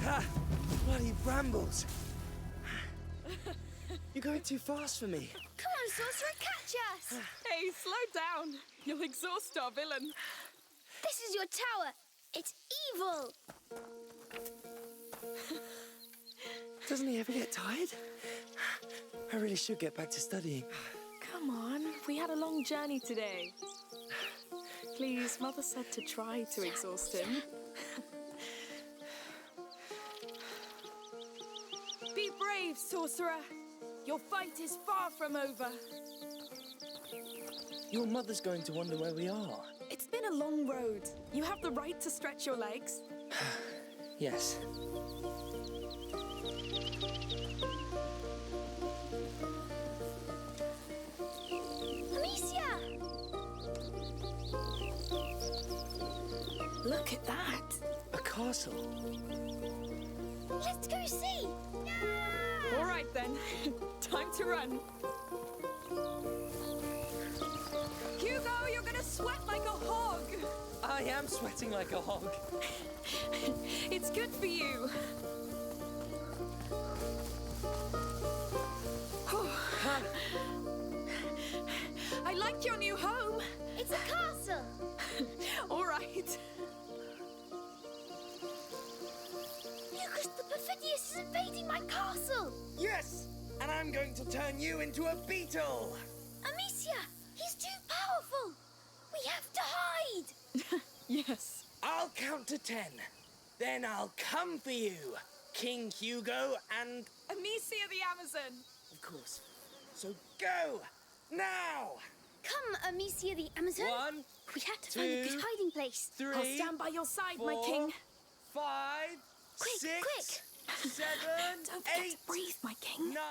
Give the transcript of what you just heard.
Ha! Bloody brambles! You're going too fast for me. Come on, Sorcerer, catch us! Hey, slow down. You'll exhaust our villain. This is your tower. It's evil. Doesn't he ever get tired? I really should get back to studying. Come on, we had a long journey today. Please, Mother said to try to exhaust him. Be brave, Sorcerer. Your fight is far from over. Your mother's going to wonder where we are. It's been a long road. You have the right to stretch your legs. Yes. Amicia! Look at that. A castle. Let's go see! No! All right, then. Time to run. Hugo, you're gonna sweat like a hog. I am sweating like a hog. It's good for you. I like your new home. It's a castle! All right. Lucas the Perfidious is invading my castle! Yes! And I'm going to turn you into a beetle! Amicia! He's too powerful! We have to hide! Yes. I'll count to 10. Then I'll come for you, King Hugo and... Amicia the Amazon. Of course. So go! Now! Come, Amicia the Amazon! 1, We have to find a good hiding place. 3, I'll stand by your side, 4, my king. 5, Quick, 6, quick. 7, Don't forget 8, to breathe, my king. 9...